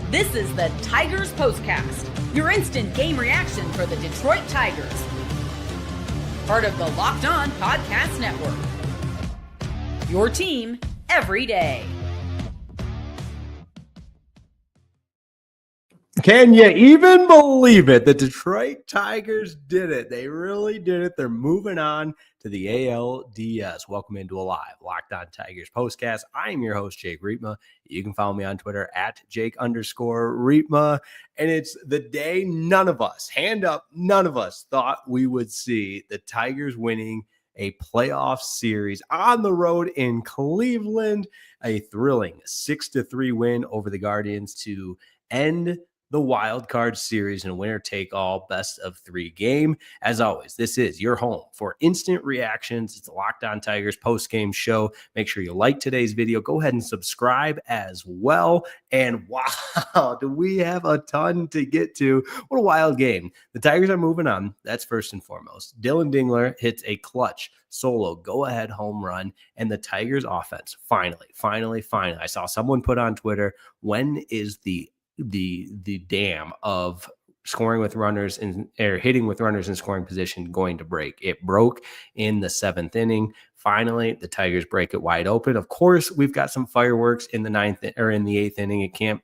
This is the Tigers Postcast, your instant game reaction for the Detroit Tigers. Part of the Locked On Podcast Network. Your team every day. Can you even believe it? The Detroit Tigers did it. They really did it. They're moving on to the ALDS. Welcome into a live Locked On Tigers postcast. I am your host, Jake Riepma. You can follow me on Twitter at Jake_Riepma. And it's the day none of us, hand up, none of us thought we would see the Tigers winning a playoff series on the road in Cleveland. A thrilling 6-3 win over the Guardians to end the wild card series in a winner-take-all best-of-3 game. As always, this is your home for instant reactions. It's a Locked On Tigers post-game show. Make sure you like today's video. Go ahead and subscribe as well. And wow, do we have a ton to get to. What a wild game. The Tigers are moving on. That's first and foremost. Dillon Dingler hits a clutch solo go-ahead home run, and the Tigers offense finally. I saw someone put on Twitter, when is the dam of scoring with runners and hitting with runners in scoring position going to break? It broke in the 7th inning. Finally, the Tigers break it wide open. Of course, we've got some fireworks in the 8th inning. It can't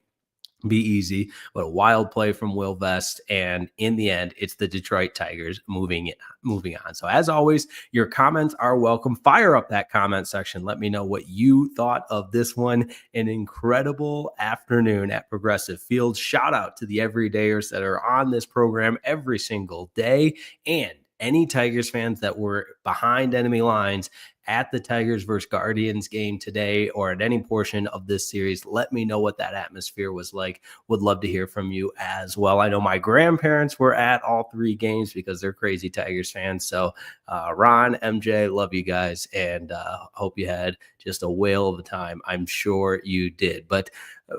be easy, but a wild play from Will Vest, and in the end, it's the Detroit Tigers moving on. So as always, your comments are welcome. Fire up that comment section. Let me know what you thought of this one. An incredible afternoon at Progressive Field. Shout out to the everydayers that are on this program every single day, and any Tigers fans that were behind enemy lines at the Tigers versus Guardians game today or at any portion of this series. Let me know what that atmosphere was like. Would love to hear from you as well. I know my grandparents were at all 3 games because they're crazy Tigers fans. So Ron, MJ, love you guys, and hope you had just a whale of a time. I'm sure you did. But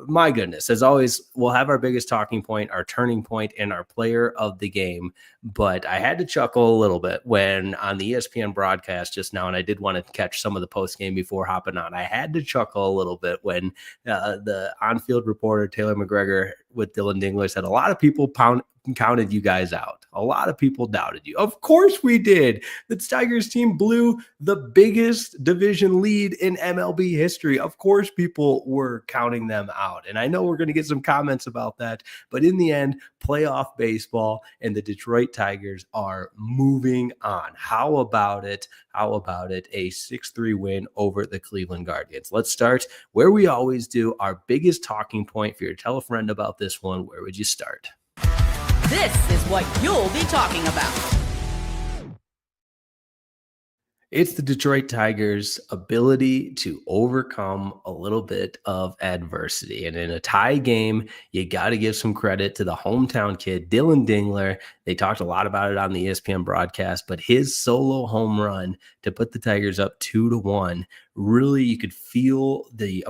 my goodness, as always, we'll have our biggest talking point, our turning point, and our player of the game. But I had to chuckle a little bit when on the ESPN broadcast just now, and I did want to catch some of the post game before hopping on. I had to chuckle a little bit when the on-field reporter Taylor McGregor with Dillon Dingler said a lot of people counted you guys out. A lot of people doubted you. Of course we did. The Tigers team blew the biggest division lead in MLB history. Of course people were counting them out. And I know we're going to get some comments about that, but in the end, playoff baseball and the Detroit Tigers are moving on. How about it? A 6-3 win over the Cleveland Guardians. Let's start where we always do, our biggest talking point. If you're to tell a friend about this one, where would you start? This is what you'll be talking about. It's the Detroit Tigers' ability to overcome a little bit of adversity. And in a tie game, you got to give some credit to the hometown kid, Dillon Dingler. They talked a lot about it on the ESPN broadcast, but his solo home run to put the Tigers up 2-1, really, you could feel the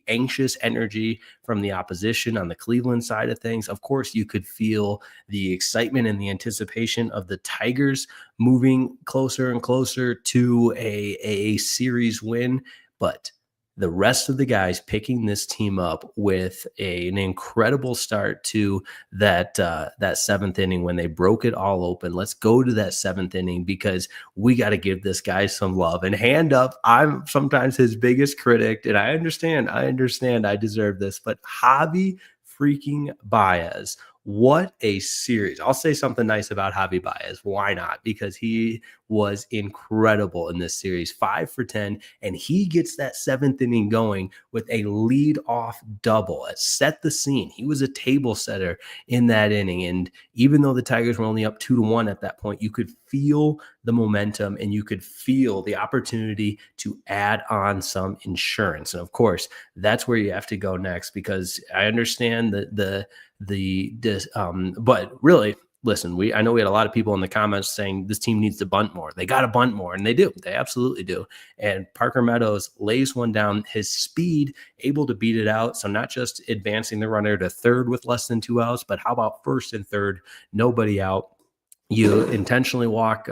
anxious energy from the opposition on the Cleveland side of things. Of course, you could feel the excitement and the anticipation of the Tigers moving closer and closer to a series win. But the rest of the guys picking this team up with an incredible start to that 7th inning when they broke it all open. Let's go to that 7th inning because we got to give this guy some love. And hand up, I'm sometimes his biggest critic, and I understand I deserve this, but Javi freaking Baez. What a series. I'll say something nice about Javier Baez. Why not? Because he was incredible in this series, 5 for 10, and he gets that 7th inning going with a lead-off double. It set the scene. He was a table setter in that inning, and even though the Tigers were only up 2-1 at that point, you could feel the momentum and you could feel the opportunity to add on some insurance. And of course, that's where you have to go next, because I understand but really, listen, I know we had a lot of people in the comments saying this team needs to bunt more. They got to bunt more, and they do. They absolutely do. And Parker Meadows lays one down. His speed, able to beat it out. So not just advancing the runner to third with less than 2 outs, but how about first and third, nobody out. You intentionally walk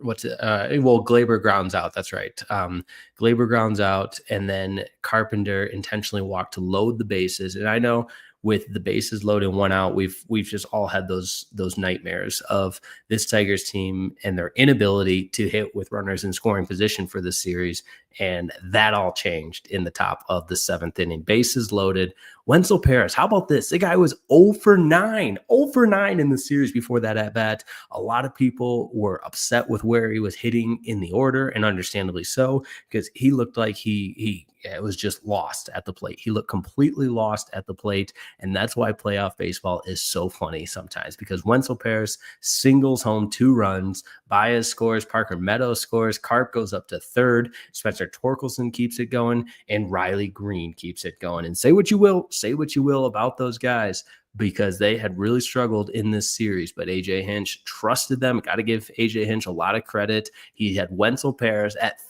Glaber grounds out. That's right. Glaber grounds out, and then Carpenter intentionally walked to load the bases. And I know with the bases loaded and 1 out, we've just all had those nightmares of this Tigers team and their inability to hit with runners in scoring position for this series. And that all changed in the top of the 7th inning. Bases loaded. Wenceel Perez, how about this? The guy was 0 for 9 in the series before that at bat. A lot of people were upset with where he was hitting in the order, and understandably so, because he looked like he was just lost at the plate. He looked completely lost at the plate, and that's why playoff baseball is so funny sometimes, because Wenceel Perez singles home 2 runs, Baez scores, Parker Meadows scores, Carp goes up to 3rd, Spencer Torkelson keeps it going, and Riley Greene keeps it going. And say what you will about those guys, because they had really struggled in this series, but AJ Hinch trusted them. Got to give AJ Hinch a lot of credit. He had Wenceel Perez at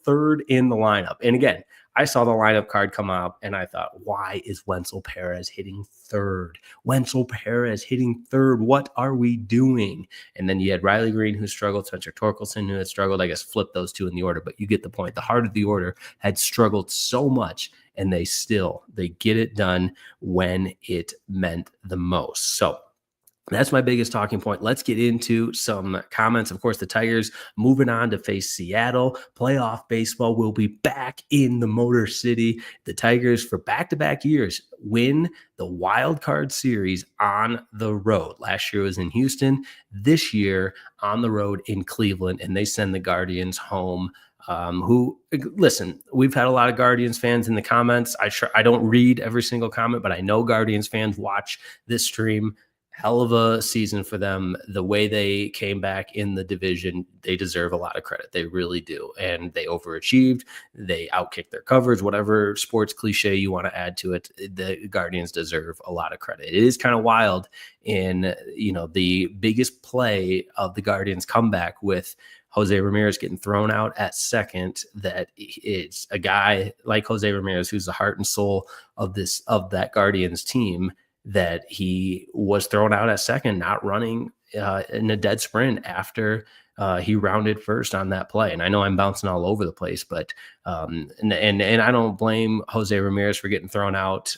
third in the lineup. And again, I saw the lineup card come up and I thought, why is Wenceel Perez hitting 3rd? Wenceel Perez hitting 3rd. What are we doing? And then you had Riley Greene, who struggled, Spencer Torkelson, who had struggled. I guess flip those 2 in the order, but you get the point. The heart of the order had struggled so much, and they get it done when it meant the most. So that's my biggest talking point. Let's get into some comments. Of course, the Tigers moving on to face Seattle. Playoff baseball will be back in the Motor City. The Tigers, for back-to-back years, win the wild card series on the road. Last year was in Houston. This year on the road in Cleveland, and they send the Guardians home. Listen, we've had a lot of Guardians fans in the comments. I don't read every single comment, but I know Guardians fans watch this stream. Hell of a season for them. The way they came back in the division, they deserve a lot of credit. They really do. And they overachieved. They outkicked their covers, whatever sports cliche you want to add to it. The Guardians deserve a lot of credit. It is kind of wild in, the biggest play of the Guardians comeback with Jose Ramirez getting thrown out at second, that it's a guy like Jose Ramirez, who's the heart and soul of that Guardians team, that he was thrown out at second, not running in a dead sprint after he rounded first on that play. And I know I'm bouncing all over the place, but and I don't blame Jose Ramirez for getting thrown out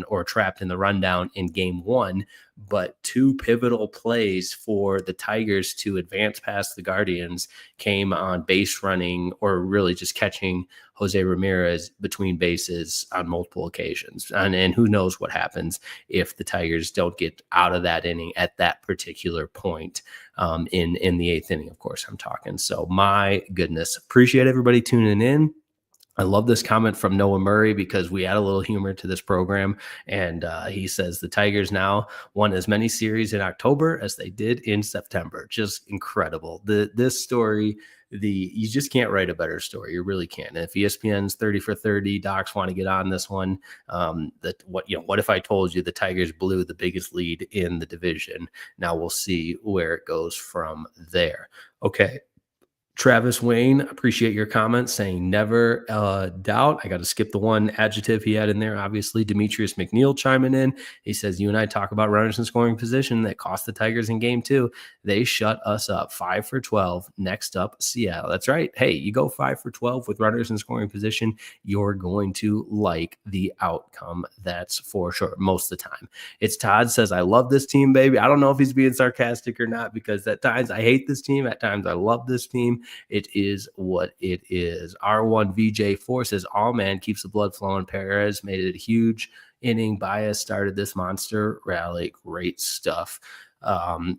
or trapped in the rundown in game 1, but 2 pivotal plays for the Tigers to advance past the Guardians came on base running, or really just catching Jose Ramirez between bases on multiple occasions. And who knows what happens if the Tigers don't get out of that inning at that particular point in the 8th inning, of course, I'm talking. So my goodness, appreciate everybody tuning in. I love this comment from Noah Murray, because we add a little humor to this program. And he says the Tigers now won as many series in October as they did in September. Just incredible. This story, you just can't write a better story. You really can't. And if ESPN's 30 for 30 docs want to get on this one, what if I told you the Tigers blew the biggest lead in the division? Now we'll see where it goes from there. Okay. Travis Wayne, appreciate your comments, saying never doubt. I got to skip the one adjective he had in there. Obviously, Demetrius McNeil chiming in. He says, you and I talk about runners in scoring position that cost the Tigers in game 2. They shut us up. 5 for 12. Next up, Seattle. That's right. Hey, you go 5 for 12 with runners in scoring position, you're going to like the outcome. That's for sure. Most of the time. It's Todd says, I love this team, baby. I don't know if he's being sarcastic or not, because at times I hate this team. At times I love this team. It is what it is. R1 VJ4 says, all man keeps the blood flowing. Perez made it a huge inning. Baez started this monster rally. Great stuff.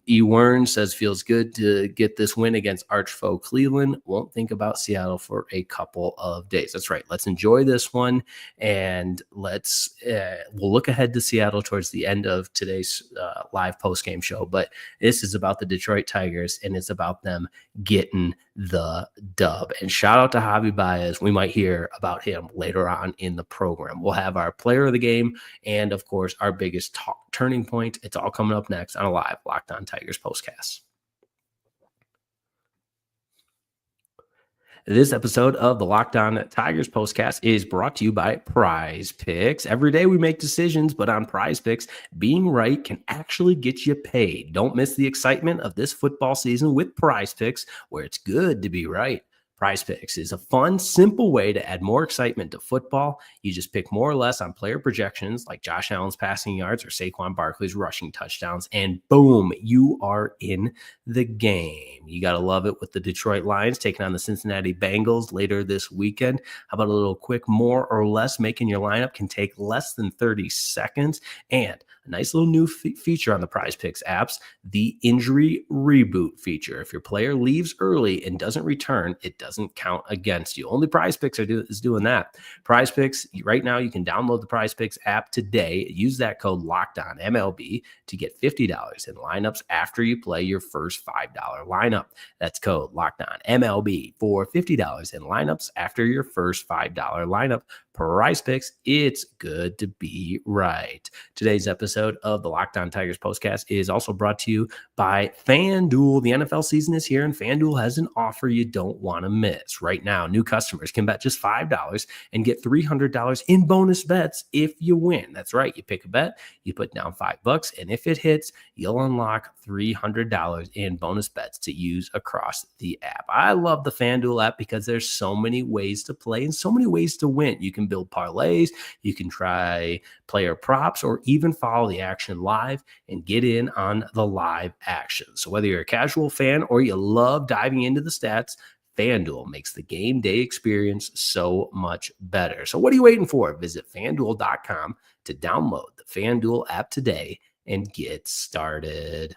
E. Wern says, feels good to get this win against arch foe Cleveland. Won't think about Seattle for a couple of days. That's right. Let's enjoy this one, and we'll look ahead to Seattle towards the end of today's live post-game show. But this is about the Detroit Tigers, and it's about them getting the dub. And shout out to Javier Baez. We might hear about him later on in the program. We'll have our player of the game and, of course, our biggest turning point. It's all coming up next on a live Locked On Tigers postcast. This episode of the Locked On Tigers postcast is brought to you by Prize Picks. Every day we make decisions, but on Prize Picks, being right can actually get you paid. Don't miss the excitement of this football season with Prize Picks, where it's good to be right. Prize Picks is a fun, simple way to add more excitement to football. You just pick more or less on player projections like Josh Allen's passing yards or Saquon Barkley's rushing touchdowns, and boom, you are in the game. You got to love it with the Detroit Lions taking on the Cincinnati Bengals later this weekend. How about a little quick more or less? Making your lineup can take less than 30 seconds. And a nice little new feature on the Prize Picks apps, the injury reboot feature. If your player leaves early and doesn't return, it doesn't count against you. Only Prize Picks is doing that. Prize Picks, right now you can download the Prize Picks app today. Use that code LOCKEDON MLB to get $50 in lineups after you play your first $5 lineup. That's code LOCKEDON MLB for $50 in lineups after your first $5 lineup. Prize Picks, it's good to be right. Today's episode of the Locked On Tigers postcast is also brought to you by FanDuel. The NFL season is here, and FanDuel has an offer you don't want to miss. Right now, new customers can bet just $5 and get $300 in bonus bets if you win. That's right. You pick a bet, you put down $5, and if it hits, you'll unlock $300 in bonus bets to use across the app. I love the FanDuel app because there's so many ways to play and so many ways to win. You can build parlays, you can try player props, or even follow the action live and get in on the live action. So whether you're a casual fan or you love diving into the stats, FanDuel makes the game day experience so much better. So what are you waiting for? Visit FanDuel.com to download the FanDuel app today and get started.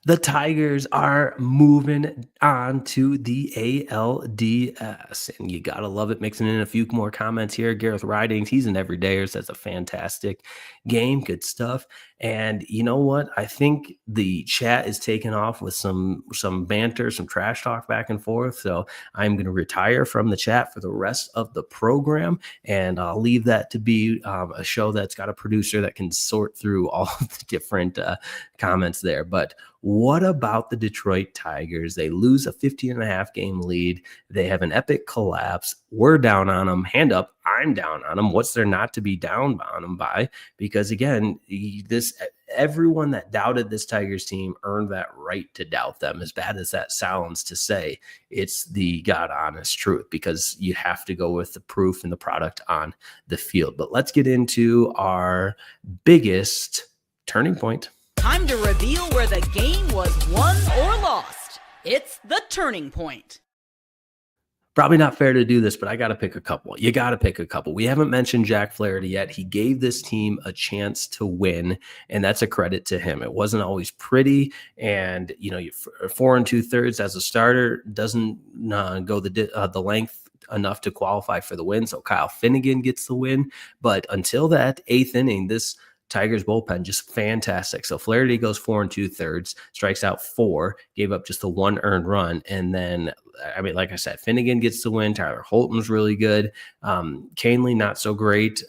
The Tigers are moving on to the ALDS, and you got to love it. Mixing in a few more comments here. Gareth Ridings, he's an everydayer, says a fantastic game. Good stuff. And you know what? I think the chat is taking off with some banter, some trash talk back and forth. So I'm going to retire from the chat for the rest of the program, and I'll leave that to be a show that's got a producer that can sort through all of the different comments there. But what about the Detroit Tigers? They lose a 15.5 game lead. They have an epic collapse. We're down on them. Hand up. I'm down on them. What's there not to be down on them by? Because again, everyone that doubted this Tigers team earned that right to doubt them. As bad as that sounds to say, it's the God honest truth, because you have to go with the proof and the product on the field. But let's get into our biggest turning point. Time to reveal where the game was won or lost. It's the turning point. Probably not fair to do this, but I got to pick a couple. You got to pick a couple. We haven't mentioned Jack Flaherty yet. He gave this team a chance to win, and that's a credit to him. It wasn't always pretty, and 4 2/3 as a starter doesn't go the length enough to qualify for the win. So Kyle Finnegan gets the win, but until that 8th inning, this Tigers bullpen just fantastic. So Flaherty goes 4 2/3, strikes out 4, gave up just the 1 earned run. And then, like I said, Finnegan gets the win. Tyler Holton's really good. Canely, not so great,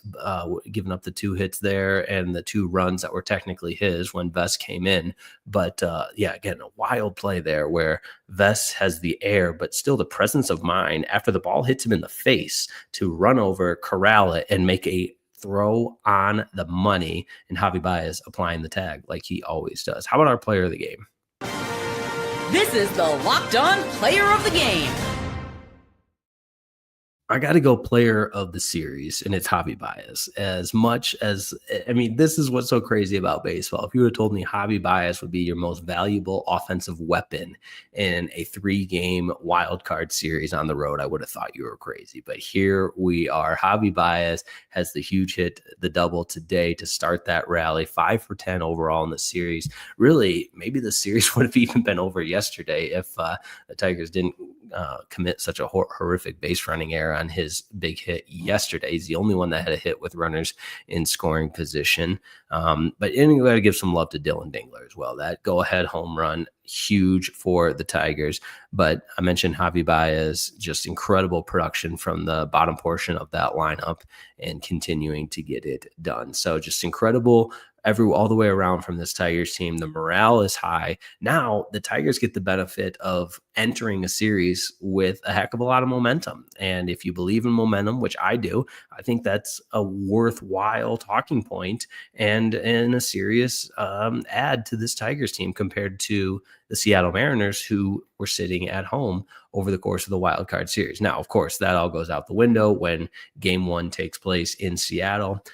giving up the 2 hits there and the 2 runs that were technically his when Vest came in. But again, a wild play there where Vest has the air, but still the presence of mind after the ball hits him in the face to run over, corral it, and make a throw on the money, and Javier Baez applying the tag like he always does. How about our player of the game? This is the Locked On Player of the Game. I got to go player of the series, and it's Javier Baez. This is what's so crazy about baseball. If you would have told me Javier Baez would be your most valuable offensive weapon in a 3-game wild card series on the road, I would have thought you were crazy. But here we are. Javier Baez has the huge hit, the double today to start that rally. 5 for 10 overall in the series. Really, maybe the series would have even been over yesterday if the Tigers didn't commit such a horrific base running error on his big hit yesterday. He's the only one that had a hit with runners in scoring position. But anyway, I give some love to Dillon Dingler as well. That go-ahead home run, huge for the Tigers. But I mentioned Javier Baez, just incredible production from the bottom portion of that lineup and continuing to get it done. So just incredible all the way around from this Tigers team. The morale is high. Now the Tigers get the benefit of entering a series with a heck of a lot of momentum. And if you believe in momentum, which I do, I think that's a worthwhile talking point and a serious add to this Tigers team compared to the Seattle Mariners, who were sitting at home over the course of the wild card series. Now, of course, that all goes out the window when game one takes place in Seattle.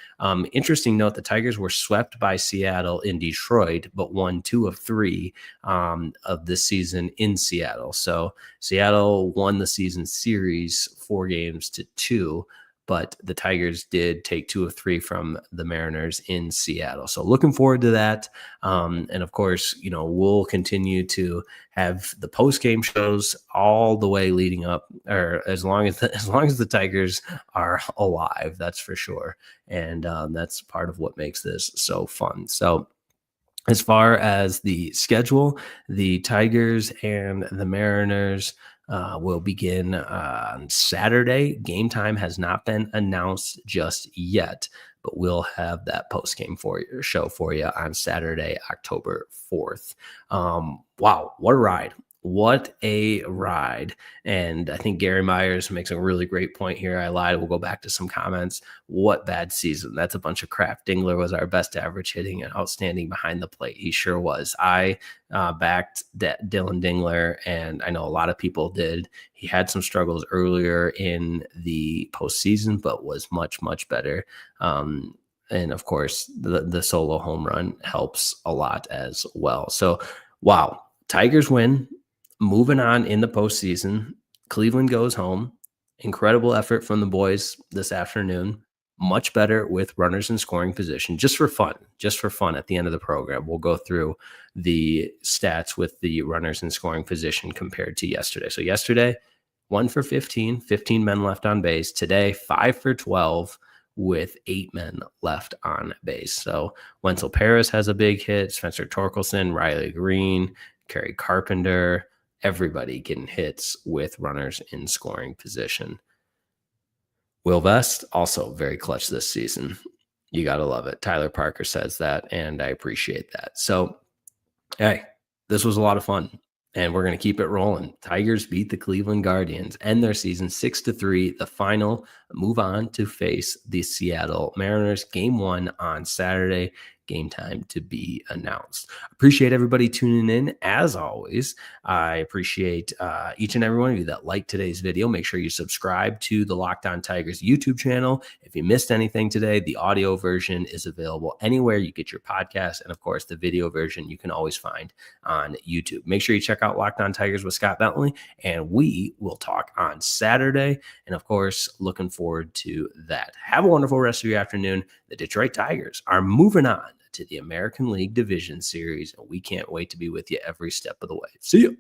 Interesting note, the Tigers were swept by Seattle in Detroit, but won 2 of 3 of this season in Seattle. So Seattle won the season series 4-2, but the Tigers did take 2 of 3 from the Mariners in Seattle. So looking forward to that. And of course, we'll continue to have the post-game shows all the way leading up, or as long as the Tigers are alive, that's for sure. And that's part of what makes this so fun. So as far as the schedule, the Tigers and the Mariners will begin on Saturday. Game time has not been announced just yet, but we'll have that post-game show for you on Saturday, October 4th. Wow, what a ride. What a ride. And I think Gary Myers makes a really great point here. I lied. We'll go back to some comments. What bad season. That's a bunch of crap. Dingler was our best average hitting and outstanding behind the plate. He sure was. I backed Dillon Dingler, and I know a lot of people did. He had some struggles earlier in the postseason, but was much, much better. And of course, the solo home run helps a lot as well. So, wow. Tigers win. Moving on in the postseason, Cleveland goes home. Incredible effort from the boys this afternoon. Much better with runners in scoring position, just for fun. At the end of the program, we'll go through the stats with the runners in scoring position compared to yesterday. So yesterday, 1 for 15 men left on base. Today, 5 for 12 with 8 men left on base. So Wenceel Perez has a big hit. Spencer Torkelson, Riley Greene, Kerry Carpenter, everybody getting hits with runners in scoring position. Will Vest, also very clutch this season. You got to love it. Tyler Parker says that, and I appreciate that. So, hey, this was a lot of fun, and we're going to keep it rolling. Tigers beat the Cleveland Guardians, end their season 6-3. The final, move on to face the Seattle Mariners. Game 1 on Saturday. Game time to be announced. Appreciate everybody tuning in. As always, I appreciate each and every one of you that liked today's video. Make sure you subscribe to the Locked On Tigers YouTube channel. If you missed anything today, the audio version is available anywhere you get your podcast. And of course, the video version you can always find on YouTube. Make sure you check out Locked On Tigers with Scott Bentley, and we will talk on Saturday. And of course, looking forward to that. Have a wonderful rest of your afternoon. The Detroit Tigers are moving on to the American League Division Series, and we can't wait to be with you every step of the way. See you.